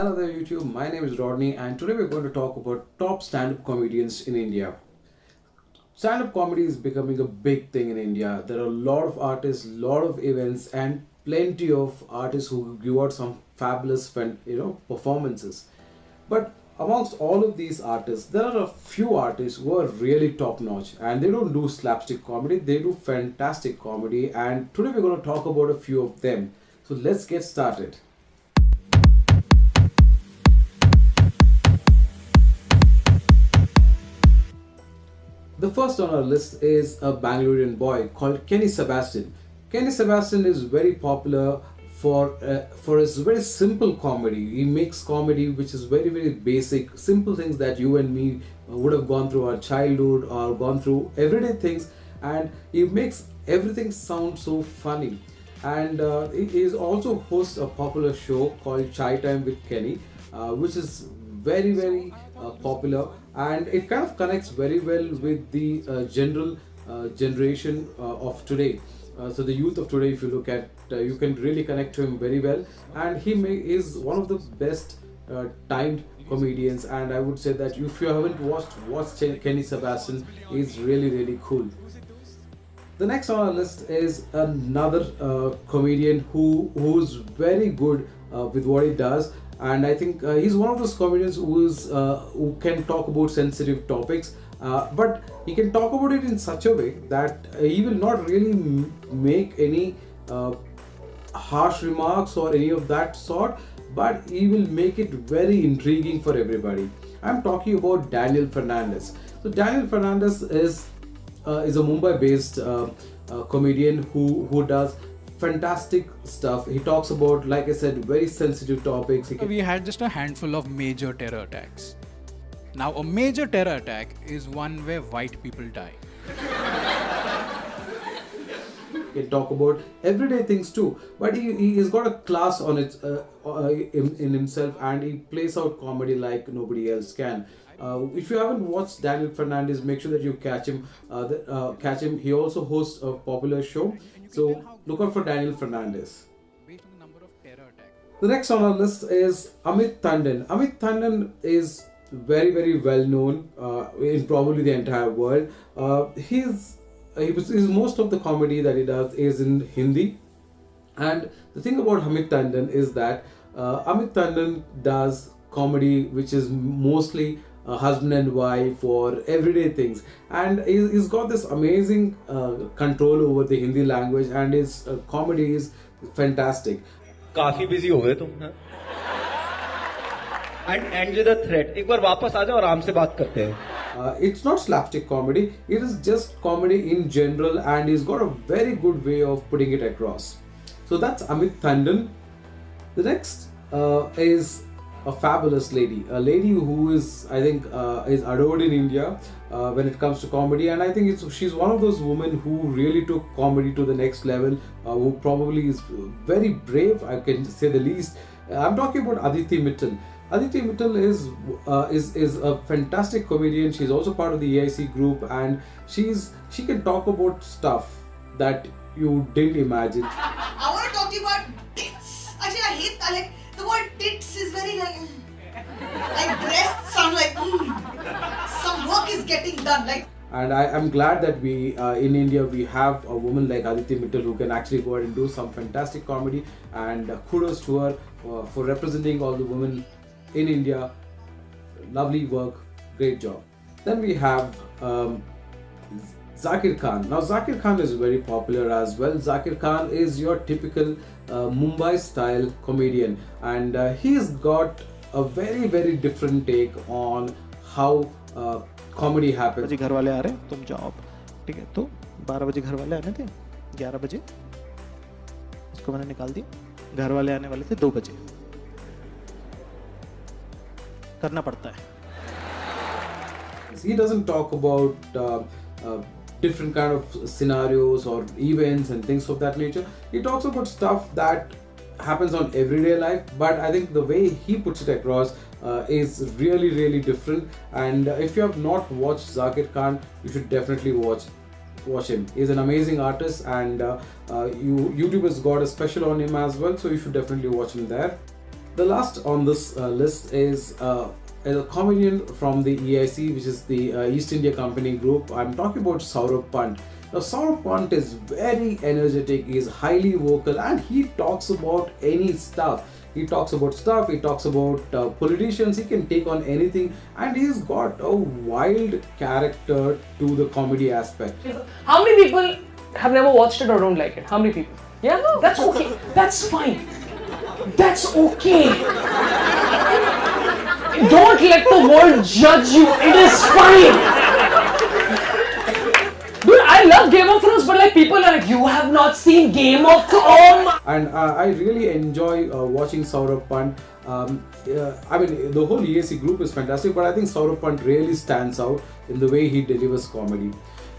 Hello there YouTube, my name is Rodney and today we're going to talk about top stand-up comedians in India. Stand-up comedy is becoming a big thing in India. There are a lot of artists, lot of events and plenty of artists who give out some fabulous performances. But amongst all of these artists, there are a few artists who are really top-notch and they don't do slapstick comedy, they do fantastic comedy, and today we're going to talk about a few of them. So let's get started. The first on our list is a Bangalorean boy called Kenny Sebastian. Kenny Sebastian is very popular for his very simple comedy. He makes comedy which is very basic, simple things that you and me would have gone through our childhood or gone through everyday things, and he makes everything sound so funny. And he is also hosts a popular show called Chai Time with Kenny, which is very popular, and it kind of connects very well with the general generation of today. So the youth of today, if you look at, you can really connect to him very well, and he is one of the best timed comedians. And I would say that if you haven't watched Kenny Sebastian, he's really cool. The next on our list is another comedian who's very good with what he does, and I think he's one of those comedians who can talk about sensitive topics, but he can talk about it in such a way that he will not really make any harsh remarks or any of that sort, but he will make it very intriguing for everybody. I'm talking about Daniel Fernandez. So Daniel Fernandez is a Mumbai-based comedian who does fantastic stuff. He talks about, like I said, very sensitive topics. We had just a handful of major terror attacks. Now, a major terror attack is one where white people die. He can talk about everyday things too, but he's got a class on it in himself, and he plays out comedy like nobody else can. If you haven't watched Daniel Fernandez, make sure that you catch him. He also hosts a popular show, so look out for Daniel Fernandez. Based on the number of terror attacks. The next on our list is Amit Tandon. Amit Tandon is very well known in probably the entire world. His most of the comedy that he does is in Hindi, and the thing about Amit Tandon is that Amit Tandon does comedy which is mostly husband and wife or everyday things, and he's got this amazing control over the Hindi language, and his comedy is fantastic. काफी busy हो गए तुम and with a threat एक बार वापस आ जाओ आराम से बात करते हैं. It's not slapstick comedy, it is just comedy in general, and he's got a very good way of putting it across. So that's Amit Tandon. The next is a fabulous lady, a lady who is, I think, is adored in India when it comes to comedy, and I think she's one of those women who really took comedy to the next level, who probably is very brave, I can say the least. I'm talking about Aditi Mitton. Aditi Mittal is a fantastic comedian. She's also part of the EIC group, and she can talk about stuff that you didn't imagine. I want to talk to you about tits. Actually, I hate the word tits is very like breasts sound like some work is getting done. And I'm glad that we in India we have a woman like Aditi Mittal who can actually go ahead and do some fantastic comedy, and kudos to her for representing all the women in India. Lovely work, great job. Then we have Zakir Khan. Now Zakir Khan is very popular as well. Zakir Khan is your typical Mumbai style comedian, and he's got a very different take on how comedy happens. बजे घर वाले आ रहे हैं, तुम जाओ अब, ठीक है? तो 12 बजे घर वाले आने थे, 11 बजे उसको मैंने निकाल दिया. घर वाले आने वाले थे 2 बजे. करना पड़ता है. He doesn't talk about different kind of scenarios or events and things of that nature. He talks about stuff that happens on everyday life, but I think the way he puts it across is really different. And if you have not watched Zakir Khan, you should definitely watch him. He's an amazing artist, and YouTube has got a special on him as well, so you should definitely watch him there. The last on this list is a comedian from the EIC, which is the East India Company Group. I'm talking about Sorabh Pant. Now, Sorabh Pant is very energetic, he is highly vocal, and he talks about any stuff. He talks about stuff, he talks about politicians, he can take on anything, and he's got a wild character to the comedy aspect. How many people have never watched it or don't like it? How many people? Yeah, that's okay. That's fine. That's okay. Don't let the world judge you. It is fine. Dude, I love Game of Thrones, but like people are like, you have not seen Game of Thrones. And I really enjoy watching Sorabh Pant. I mean, the whole EAC group is fantastic, but I think Sorabh Pant really stands out in the way he delivers comedy.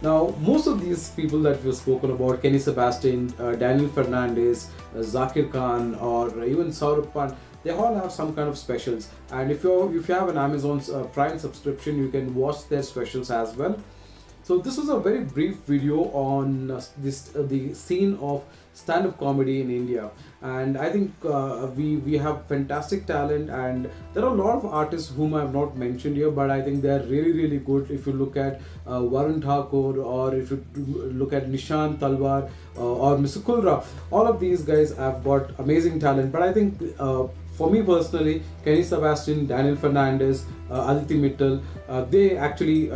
Now, most of these people that we've spoken about, Kenny Sebastian, Daniel Fernandez, Zakir Khan, or even Sorabh Pant, they all have some kind of specials. And if you have an Amazon Prime subscription, you can watch their specials as well. So this was a very brief video on the scene of stand-up comedy in India, and I think we have fantastic talent, and there are a lot of artists whom I have not mentioned here, but I think they are really good. If you look at Varun Thakur, or if you look at Nishant Talwar, or Mr. Kulra, all of these guys have got amazing talent. But I think for me personally, Kenny Sebastian, Daniel Fernandez, Aditi Mitton, they actually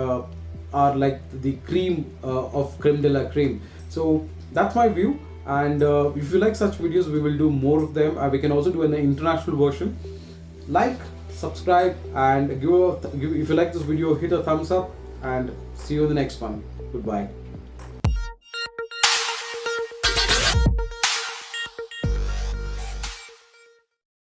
are like the cream of creme de la creme. So that's my view, and if you like such videos, we will do more of them. We can also do an international version. Like, subscribe, and if you like this video, hit a thumbs up, and see you in the next one. Goodbye.